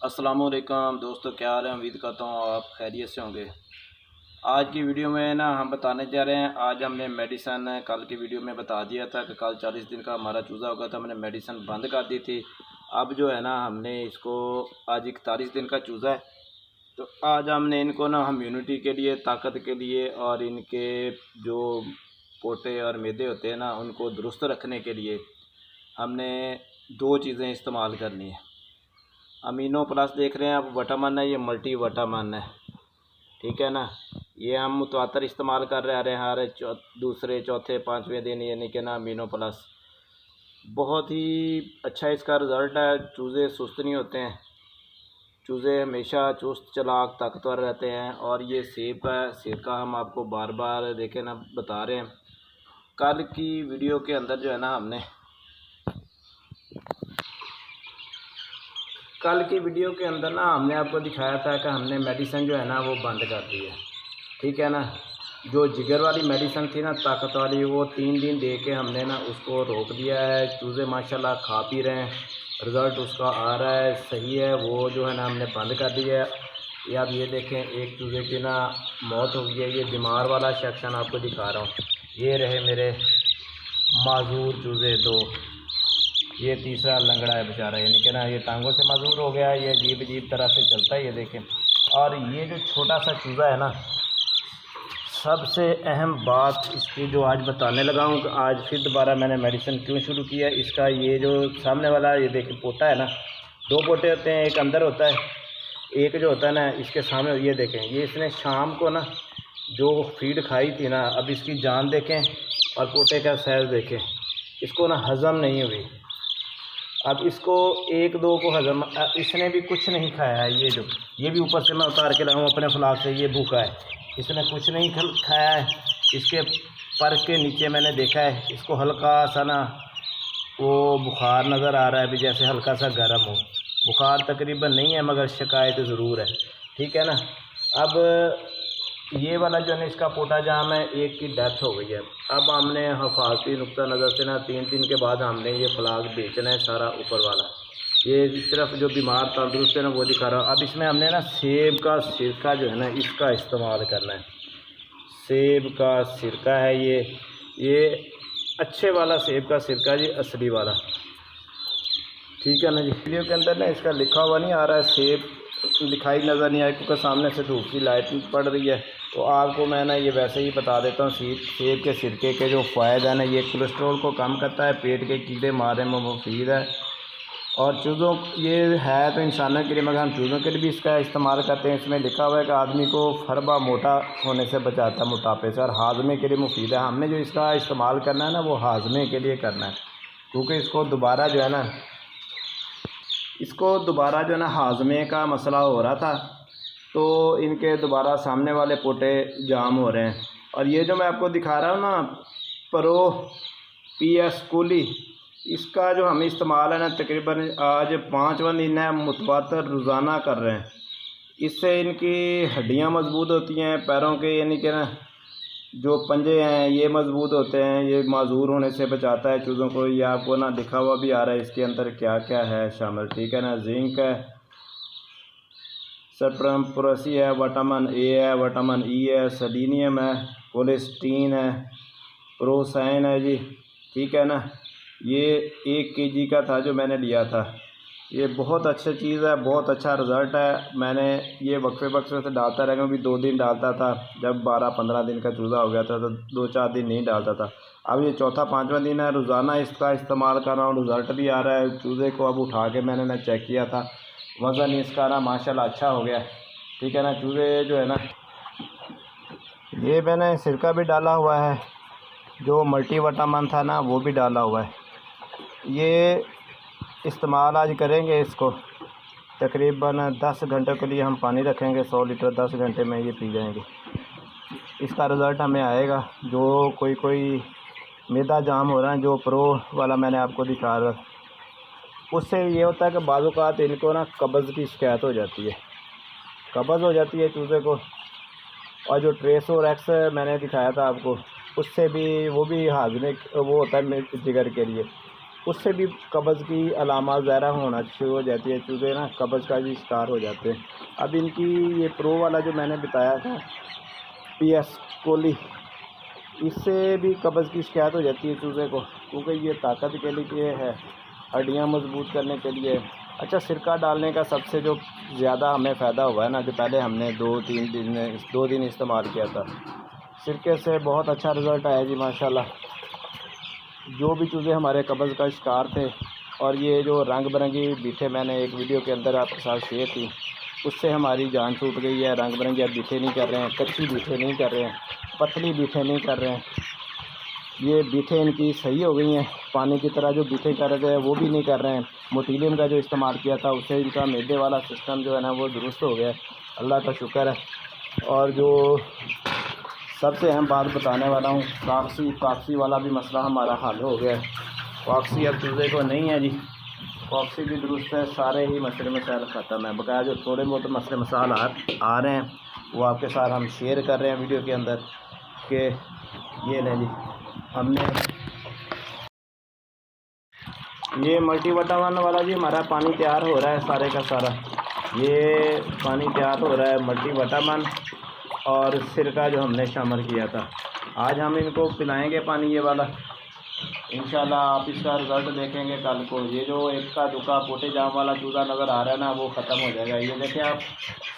अस्सलामुअलैकुम दोस्तों, क्या हाल है। उम्मीद करता हूँ आप खैरियत से होंगे। आज की वीडियो में ना हम बताने जा रहे हैं, आज हमने मेडिसन कल की वीडियो में बता दिया था कि कल 40 दिन का हमारा चूज़ा होगा, तो हमने मेडिसन बंद कर दी थी। अब जो है ना हमने इसको आज 41 दिन का चूज़ा है, तो आज हमने इनको ना इम्यूनिटी के लिए, ताकत के लिए और इनके जो पोटे और मैदे होते हैं ना उनको दुरुस्त रखने के लिए हमने दो चीज़ें इस्तेमाल करनी है। अमीनो प्लस देख रहे हैं आप, विटामिन है, ये मल्टी विटामिन है, ठीक है ना। ये हम मुतवातर इस्तेमाल कर रहे हैं हर दूसरे चौथे पाँचवें दिन, यानी कि ना अमीनो प्लस बहुत ही अच्छा इसका रिज़ल्ट है। चूज़े सुस्त नहीं होते हैं, चूज़े हमेशा चुस्त चालाक ताकतवर रहते हैं। और ये सेब का सिरका हम आपको बार बार देखे ना बता रहे हैं। कल की वीडियो के अंदर जो है ना हमने आपको दिखाया था कि हमने मेडिसिन जो है ना वो बंद कर दी है, ठीक है ना। जो जिगर वाली मेडिसिन थी ना, ताकत वाली, वो 3 दिन दे के हमने ना उसको रोक दिया है। चूज़े माशाल्लाह खा पी रहे हैं, रिज़ल्ट उसका आ रहा है, सही है। वो जो है ना हमने बंद कर दिया है। ये आप ये देखें, एक चूज़े की ना मौत हो गई है। ये बीमार वाला सेक्शन आपको दिखा रहा हूँ। ये रहे मेरे माजूर चूज़े दो, ये तीसरा लंगड़ा है बेचारा, यानी कि ना ये टांगों से माजूर हो गया है। ये अजीब अजीब तरह से चलता है, ये देखें। और ये जो छोटा सा चूज़ा है ना, सबसे अहम बात इसकी जो आज बताने लगा हूँ कि आज फिर दोबारा मैंने मेडिसिन क्यों शुरू किया है इसका। ये जो सामने वाला ये देखें पोटा है ना, 2 पोटे होते हैं, एक अंदर होता है, एक जो होता है ना इसके सामने। ये देखें, ये इसने शाम को ना जो फीड खाई थी ना, अब इसकी जान देखें और पोटे का साइज़ देखें। इसको ना हज़म नहीं हुई। अब इसको 1-2 को हज़म, इसने भी कुछ नहीं खाया है। ये भी ऊपर से मैं उतार के लाया हूँ अपने फ्लाक से, ये भूखा है, इसने कुछ नहीं खाया है। इसके पर के नीचे मैंने देखा है, इसको हल्का सा ना वो बुखार नज़र आ रहा है, भी जैसे हल्का सा गर्म हो। बुखार तकरीबन नहीं है मगर शिकायत ज़रूर है, ठीक है ना। अब ये वाला जो है इसका पोटा जाम है, एक की डेथ हो गई है। अब हमने हिफाजती नुक्ता नज़र से ना 3 दिन के बाद हमने ये फ्लाग बेचना है सारा ऊपर वाला। ये सिर्फ जो बीमार तंदुरुस्त है ना वो दिखा रहा हूँ। अब इसमें हमने ना सेब का सिरका जो है ना इसका इस्तेमाल करना है। सेब का सिरका है ये अच्छे वाला सेब का सिरका जी, असली वाला, ठीक है ना जी। वीडियो के अंदर ना इसका लिखा हुआ नहीं आ रहा है, सेब दिखाई नज़र नहीं आया क्योंकि सामने से धूप की लाइट पड़ रही है। तो आपको मैं ना ये वैसे ही बता देता हूँ। सेब के सिरके के जो फ़ायदे हैं ना, ये कोलेस्ट्रॉल को कम करता है, पेट के कीड़े मारने में मुफीद है। और चूज़ों ये है तो इंसानों के लिए, मगर हम चूज़ों के लिए भी इसका इस्तेमाल करते हैं। इसमें लिखा हुआ है कि आदमी को फरबा मोटा होने से बचाता है, मोटापे से, और हाजमे के लिए मुफीद है। हमने जो इसका इस्तेमाल करना है ना वो हाजमे के लिए करना है, क्योंकि इसको दोबारा जो है ना हाजमे का मसला हो रहा था, तो इनके दोबारा सामने वाले पोटे जाम हो रहे हैं। और ये जो मैं आपको दिखा रहा हूँ ना, प्रो PS कूली, इसका जो हम इस्तेमाल है ना तकरीबन आज 5वां दिन है, मुतवातर रोज़ाना कर रहे हैं। इससे इनकी हड्डियाँ मजबूत होती हैं पैरों के, यानी कि ना जो पंजे हैं ये मजबूत होते हैं। ये माजूर होने से बचाता है चूज़ों को। ये आपको ना लिखा हुआ भी आ रहा है इसके अंदर क्या क्या है शामिल, ठीक है ना। जिंक है, सल्फरसी है, विटामिन A है, विटामिन E है, सेलेनियम है, कोलेस्टीन है, प्रोसाइन है जी, ठीक है ना। ये 1 kg का था जो मैंने लिया था। ये बहुत अच्छी चीज़ है, बहुत अच्छा रिज़ल्ट है। मैंने ये वक्फे से डालता रहा, भी 2 दिन डालता था। जब 12-15 दिन का चूज़ा हो गया था तो 2-4 दिन नहीं डालता था। अब ये चौथा 5वां दिन है, रोज़ाना इसका इस्तेमाल कर रहा हूँ, रिज़ल्ट भी आ रहा है। चूज़े को अब उठा के मैंने ना चेक किया था, वज़न इसका ना माशाल्लाह अच्छा हो गया, ठीक है ना। चूज़े जो है ना, ये मैंने सिरका भी डाला हुआ है, जो मल्टी विटामिन था ना वो भी डाला हुआ है। ये इस्तेमाल आज करेंगे इसको, तकरीबन 10 घंटे के लिए हम पानी रखेंगे, 100 लीटर 10 घंटे में ये पी जाएंगे। इसका रिज़ल्ट हमें आएगा। जो कोई मैदा जाम हो रहा है, जो प्रो वाला मैंने आपको दिखा रहा, उससे ये होता है कि बाज़ औक़ात इनको ना कब्ज़ की शिकायत हो जाती है, कब्ज़ हो जाती है चूज़े को। और जो ट्रेसोरेक्स मैंने दिखाया था आपको, उससे भी वो भी हाजमे वो होता है जिगर के लिए। उससे भी कब्ज़ की अलामत ज़्यादा होना शुरू हो जाती है, चूज़े ना कब्ज़ का भी शिकार हो जाते हैं। अब इनकी ये प्रो वाला जो मैंने बताया था PS कोली, इससे भी कब्ज़ की शिकायत हो जाती है चूज़े को, क्योंकि ये ताकत के लिए है, हड्डियाँ मजबूत करने के लिए। अच्छा, सिरका डालने का सबसे जो ज़्यादा हमें फ़ायदा हुआ है ना, जो पहले हमने 2 दिन इस्तेमाल किया था, सिरके से बहुत अच्छा रिज़ल्ट आया जी माशाल्लाह। जो भी चूज़े हमारे कब्ज़ का शिकार थे, और ये जो रंग बिरंगी बीठे मैंने एक वीडियो के अंदर आपके साथ शेयर की, उससे हमारी जान छूट गई है। रंग बिरंगे बीठे नहीं कर रहे हैं, कच्ची बीठे नहीं कर रहे हैं, पतली बीठे नहीं कर रहे हैं, ये बीठे इनकी सही हो गई हैं। पानी की तरह जो बीठे कर रहे हैं वो भी नहीं कर रहे हैं। मोटिलियम का जो इस्तेमाल किया था उससे इनका मैदे वाला सिस्टम जो है ना वो दुरुस्त हो गया, अल्लाह का शुक्र है। और जो सबसे अहम बात बताने वाला हूँ, काक्सी वाला भी मसला हमारा हल हो गया है। काक्सी अब चूज़े को नहीं है जी, काक्सी भी दुरुस्त है, सारे ही मसले मसाइल ख़त्म है। बकाया जो थोड़े बहुत मसले मसाइल आ रहे हैं वो आपके साथ हम शेयर कर रहे हैं वीडियो के अंदर, कि ये लें जी, हमने ये मल्टीविटामिन वाला जी हमारा पानी तैयार हो रहा है सारे का सारा। ये पानी तैयार हो रहा है मल्टीविटामिन और सिरका जो हमने शामिल किया था। आज हम इनको पिलाएंगे पानी ये वाला, इंशाल्लाह आप इसका रिज़ल्ट देखेंगे कल को। ये जो एक का दुका पोटे जाम वाला चूज़ा नज़र आ रहा है ना, वो ख़त्म हो जाएगा। ये देखें आप,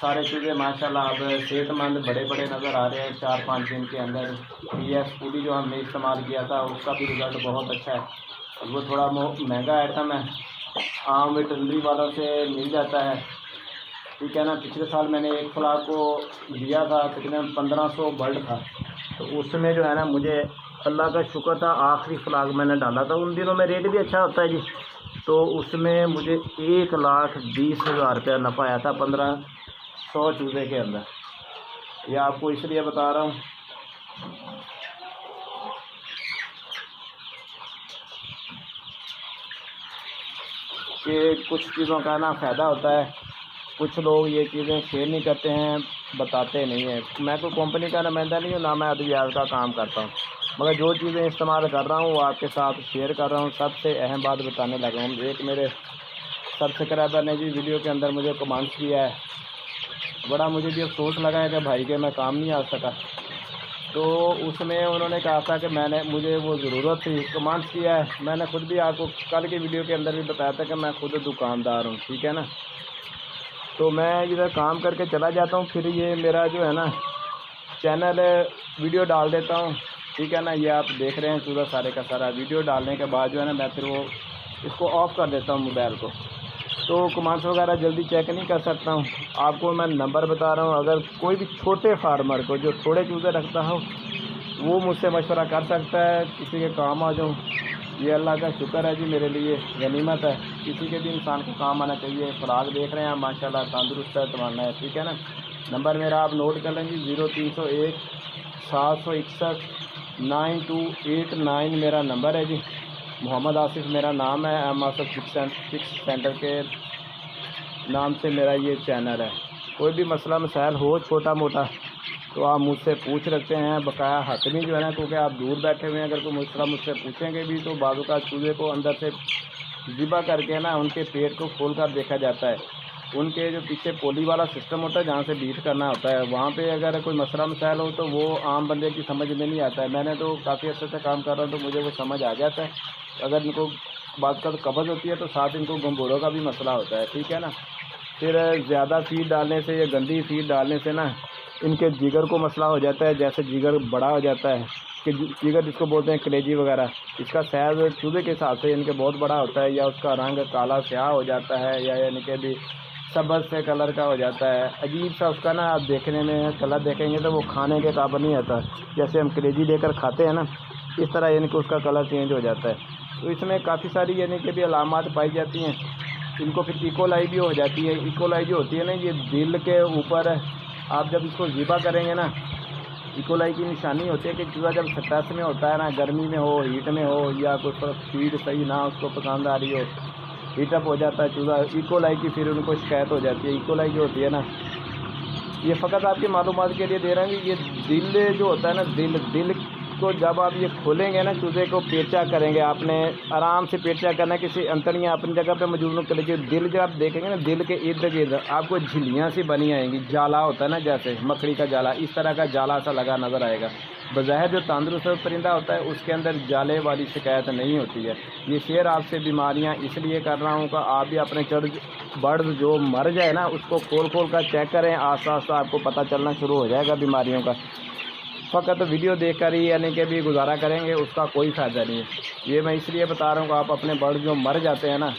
सारे चूज़े माशाल्लाह अब सेहतमंद बड़े बड़े नज़र आ रहे हैं 4-5 दिन के अंदर। PS पूरी जो हमने इस्तेमाल किया था उसका भी रिज़ल्ट बहुत अच्छा है। वो थोड़ा महंगा आइटम है, आम वेटरनरी वालों से मिल जाता है, ठीक है ना। पिछले साल मैंने एक फ्लाग को दिया था, तकरीबन 1500 बल्ड था, तो उसमें जो है ना मुझे अल्लाह का शुक्र था, आखिरी फ्लाग मैंने डाला था। उन दिनों में रेट भी अच्छा होता है जी, तो उसमें मुझे 1,20,000 रुपया नफ़ा आया था 1500 चूज़े के अंदर। यह आपको इसलिए बता रहा हूँ कि कुछ चीज़ों का ना फ़ायदा होता है, कुछ लोग ये चीज़ें शेयर नहीं करते हैं, बताते नहीं हैं। मैं कोई कंपनी का नुमाइंदा नहीं हूँ, ना मैं अद्वियात का काम करता हूँ, मगर जो चीज़ें इस्तेमाल कर रहा हूँ वो आपके साथ शेयर कर रहा हूँ। सबसे अहम बात बताने लगा हूँ। एक मेरे सब्सक्राइबर ने जी वीडियो के अंदर मुझे कमेंट्स किया है, बड़ा मुझे भी अफसोस लगा है कि भाई के मैं काम नहीं आ सका। तो उसमें उन्होंने कहा था कि मुझे वो ज़रूरत थी, कमेंट्स किया है। मैंने खुद भी आपको कल की वीडियो के अंदर भी बताया था कि मैं खुद दुकानदार हूँ, ठीक है ना। तो मैं इधर काम करके चला जाता हूँ, फिर ये मेरा जो है ना चैनल वीडियो डाल देता हूँ, ठीक है ना। ये आप देख रहे हैं पूरा सारे का सारा। वीडियो डालने के बाद जो है ना मैं फिर वो इसको ऑफ़ कर देता हूँ मोबाइल को, तो कमेंट्स वगैरह जल्दी चेक नहीं कर सकता हूँ। आपको मैं नंबर बता रहा हूँ, अगर कोई भी छोटे फार्मर को जो थोड़े चूज़े रखता हो वो मुझसे मशवरा कर सकता है, किसी के काम आ जाऊँ। ये अल्लाह का शुक्र है जी, मेरे लिए गनीमत है। किसी के भी इंसान को काम आना चाहिए। फ्राग देख रहे हैं माशाल्लाह, तंदुरुस्त है, तमन्ना है, ठीक है ना। नंबर मेरा आप नोट कर लेंगे, 0301 761 9289 मेरा नंबर है जी। मोहम्मद आसिफ मेरा नाम है, एम आसिफ फिक्स सेंटर के नाम से मेरा ये चैनल है। कोई भी मसला मसाइल हो छोटा मोटा तो आप मुझसे पूछ रखते हैं, बकाया हतमी जो है ना, क्योंकि आप दूर बैठे हुए हैं। अगर कोई मसला मुझसे पूछेंगे भी तो बाजू का चूज़े को अंदर से ज़िबा करके ना उनके पेट को खोल कर देखा जाता है। उनके जो पीछे पोली वाला सिस्टम होता है जहाँ से बीट करना होता है, वहाँ पे अगर कोई मसला मसाइल हो तो वो आम बंदे की समझ में नहीं आता है। मैंने तो काफ़ी अच्छे से काम कर रहा हूँ तो मुझे वो समझ आ जाता है। अगर इनको बात कर कब्ज़ होती है तो साथ इनको गंभीरों का भी मसला होता है, ठीक है ना। फिर ज़्यादा फीड डालने से या गंदी फीड डालने से ना इनके जिगर को मसला हो जाता है। जैसे जिगर बड़ा हो जाता है, कि जिगर जिसको बोलते हैं कलेजी वगैरह, इसका साइज़ चूज़े के हिसाब से इनके बहुत बड़ा होता है, या उसका रंग काला स्याह हो जाता है, या इनके भी सबज से कलर का हो जाता है। अजीब सा उसका ना आप देखने में कलर देखेंगे तो वो खाने के काबिल नहीं आता। जैसे हम कलेजी लेकर खाते हैं ना, इस तरह यानी कि उसका कलर चेंज हो जाता है। तो इसमें काफ़ी सारी यानी कि भी अलामात पाई जाती हैं। इनको फिर इकोलाई भी हो जाती है। इकोलाई जो होती है ना, ये दिल के ऊपर आप जब इसको ज़िबा करेंगे ना, इकोलाई की निशानी होती है कि चूज़ा जब स्ट्रेस में होता है ना, गर्मी में हो, हीट में हो, या कोई फीड सही ना उसको पसंद आ रही हो, हीटअप हो जाता है चूज़ा, इकोलाई की फिर उनको शिकायत हो जाती है। इकोलाई जो होती है ना, ये फ़कत आपकी मालूमात के लिए दे रहे हैं कि ये दिल जो होता है ना, दिल इसको जब आप ये खोलेंगे ना, चूज़े को पेचा करेंगे, आपने आराम से पेचा करना, किसी अंतड़ियाँ अपनी जगह पे मौजूद करेंगे। दिल जब आप देखेंगे ना, दिल के इर्द गिर्द आपको झिल्लियाँ सी बनी आएंगी, जाला होता है ना जैसे मकड़ी का जाला, इस तरह का जाला सा लगा नज़र आएगा। बज़ाहिर जो तंदुरुस्त परिंदा होता है उसके अंदर जाले वाली शिकायत नहीं होती है। ये शेयर आपसे बीमारियां इसलिए कर रहा हूँ कि आप भी अपने बर्ड्स जो मर जाए ना उसको खोल खोल कर चेक करें, आस्ता आस्ता आपको पता चलना शुरू हो जाएगा बीमारियों का। फ़कत वीडियो देख कर ही यानी कि भी गुजारा करेंगे उसका कोई फ़ायदा नहीं है। ये मैं इसलिए बता रहा हूँ कि आप अपने बर्ड जो मर जाते हैं ना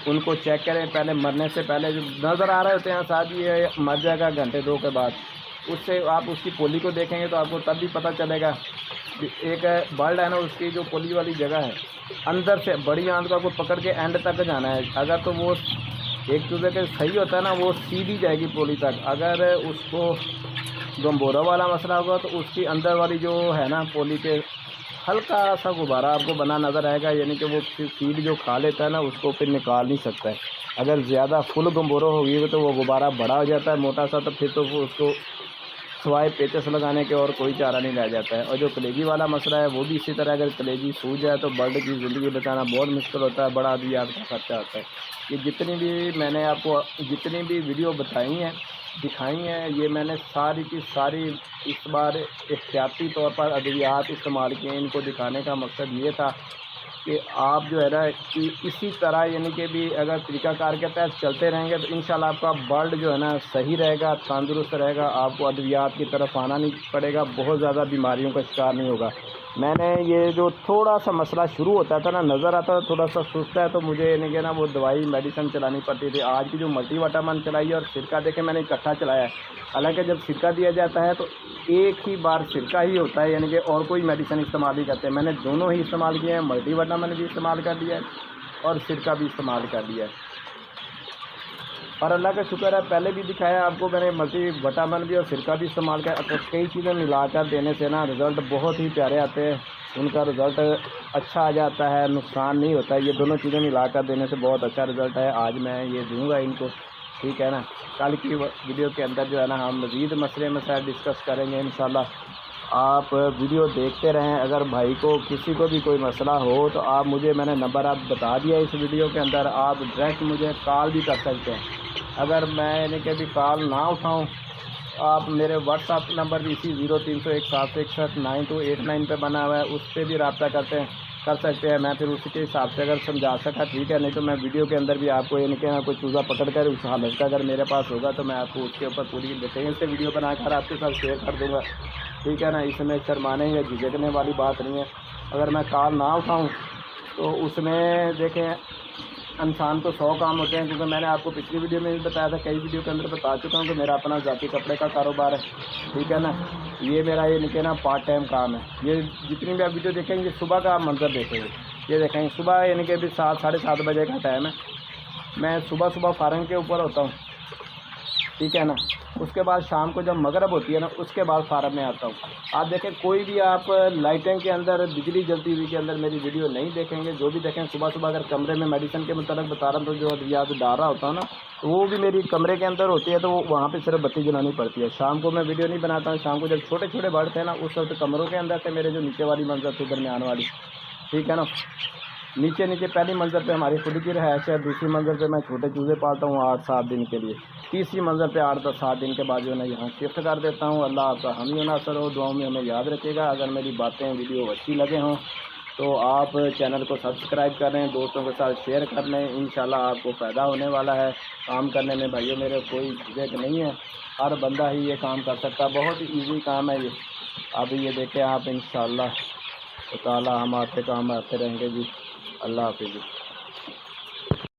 उनको चेक करें, पहले मरने से पहले जो नज़र आ रहे होते हैं साथ ये मर जाएगा घंटे 2 के बाद, उससे आप उसकी पोली को देखेंगे तो आपको तब भी पता चलेगा। एक बर्ड है ना, उसकी जो पोली वाली जगह है अंदर से बड़ी आंत को आपको पकड़ के एंड तक जाना है। अगर तो वो एक चूज़े के सही होता है ना, वो सीधी जाएगी पोली तक। अगर उसको गंबोरा वाला मसला होगा तो उसकी अंदर वाली जो है ना पोली के हल्का सा गुब्बारा आपको बना नज़र आएगा, यानी कि वो सीड जो खा लेता है ना उसको फिर निकाल नहीं सकता है। अगर ज़्यादा फुल गंबोरा होगी तो वो गुब्बारा बड़ा हो जाता है मोटा सा, तो फिर तो वो उसको सिवाय पेचस लगाने के और कोई चारा नहीं रह जाता है। और जो कलेजी वाला मसला है वो भी इसी तरह, अगर कलेजी सूज जाए तो बर्ड की ज़िंदगी बचाना बहुत मुश्किल होता है, बड़ा अद्वियात का खर्चा होता है। ये जितनी भी मैंने आपको जितनी भी वीडियो बताई हैं दिखाई हैं, ये मैंने सारी की सारी इस बार एहतियाती तौर पर अद्वियात इस्तेमाल किए। इनको दिखाने का मकसद ये था कि आप जो है ना कि इसी तरह यानी कि भी अगर तरीक़ाकार के तहत चलते रहेंगे तो इंशाल्लाह आपका बर्ड जो है ना सही रहेगा, तंदुरुस्त रहेगा, आपको अद्वियात की तरफ आना नहीं पड़ेगा, बहुत ज़्यादा बीमारियों का शिकार नहीं होगा। मैंने ये जो थोड़ा सा मसला शुरू होता था ना, नज़र आता था थोड़ा सा सुस्त है तो मुझे यानी कि ना वो दवाई मेडिसिन चलानी पड़ती थी। आज की जो मल्टीविटामिन चलाई है और सिरका देके मैंने इकट्ठा चलाया है। हालांकि जब सिरका दिया जाता है तो एक ही बार सिरका ही होता है, यानी कि और कोई मेडिसिन इस्तेमाल ही करते हैं। मैंने दोनों ही इस्तेमाल किए हैं, मल्टीविटामिन भी इस्तेमाल कर लिया है और सिरका भी इस्तेमाल कर लिया है। और अल्लाह का शुक्र है, पहले भी दिखाया आपको मैंने मल्टीविटामिन भी और सिरका भी इस्तेमाल किया। तो कई चीज़ें मिलाकर देने से ना रिज़ल्ट बहुत ही प्यारे आते हैं, उनका रिज़ल्ट अच्छा आ जाता है, नुकसान नहीं होता है। ये दोनों चीज़ें मिलाकर देने से बहुत अच्छा रिज़ल्ट है। आज मैं ये दूँगा इनको, ठीक है ना। कल की वीडियो के अंदर जो है ना हम मज़ीद मसले मसाइल डिस्कस करेंगे इंशाल्लाह। आप वीडियो देखते रहें। अगर भाई को किसी को भी कोई मसला हो तो आप मुझे, मैंने नंबर आप बता दिया इस वीडियो के अंदर, आप डायरेक्ट मुझे कॉल भी कर सकते हैं। अगर मैं यानी कि भी कॉल ना उठाऊं, आप मेरे व्हाट्सअप नंबर भी इसी 0301769289 पे बना हुआ है, उस पर भी रब्ता कर सकते हैं। मैं फिर उसी के हिसाब से अगर समझा सका ठीक है, नहीं तो मैं वीडियो के अंदर भी आपको यानी कि कोई चूज़ा पकड़ कर उस हालत का अगर मेरे पास होगा तो मैं आपको उसके ऊपर पूरी डिटेल से वीडियो बनाकर आपके साथ शेयर कर दूँगा, ठीक है ना। इसमें शर्माने या झिझकने वाली बात नहीं है। अगर मैं कॉल ना उठाऊँ तो उसमें देखें इंसान को 100 काम होते हैं, क्योंकि मैंने आपको पिछली वीडियो में भी बताया था, कई वीडियो के अंदर बता चुका हूँ कि मेरा अपना जाती कपड़े का कारोबार है, ठीक है ना। ये मेरा ये निकले ना पार्ट टाइम काम है। ये जितनी भी आप वीडियो देखेंगे सुबह का आप मंजर देखेंगे, ये देखेंगे सुबह यानी कि अभी 7 साढ़े 7 बजे का टाइम है। मैं सुबह फार्म के ऊपर होता हूँ, ठीक है ना। उसके बाद शाम को जब मगरब होती है ना उसके बाद फार्म में आता हूँ। आप देखें कोई भी आप लाइटिंग के अंदर बिजली जलती हुई के अंदर मेरी वीडियो नहीं देखेंगे। जो भी देखें सुबह अगर कमरे में मेडिसिन के मतलब बता रहा हूँ तो जो अद्वियात डाल रहा होता है ना तो वो भी मेरी कमरे के अंदर होती है, तो वो वहाँ पे सिर्फ बत्ती जलानी पड़ती है। शाम को मैं वीडियो नहीं बनाता हूँ। शाम को जब छोटे छोटे बर्ड थे ना उस वक्त कमरों के अंदर थे मेरे, जो नीचे वाली मंजर थी दरमियान वाली, ठीक है ना। नीचे पहली मंजिल पे हमारी खुद की रहायश है, दूसरी मंजिल पे मैं छोटे चूज़े पालता हूँ 8-7 दिन के लिए, तीसरी मंजिल पे 8-7 दिन के बाद जो है ना यहाँ शिफ्ट कर देता हूँ। अल्लाह आपका हम ही नासर हो, दुआओं में हमें याद रखिएगा। अगर मेरी बातें वीडियो अच्छी लगे हों तो आप चैनल को सब्सक्राइब कर लें, दोस्तों के साथ शेयर कर लें। इंशाल्लाह आपको फ़ायदा होने वाला है। काम करने में भाइयों मेरे कोई झिझक नहीं है, हर बंदा ही ये काम कर सकता है, बहुत ही ईजी काम है ये। अभी ये देखें आप इंशाल्लाह ताला हम आपके काम आते रहेंगे जी। अल्लाह हाफ़िज़।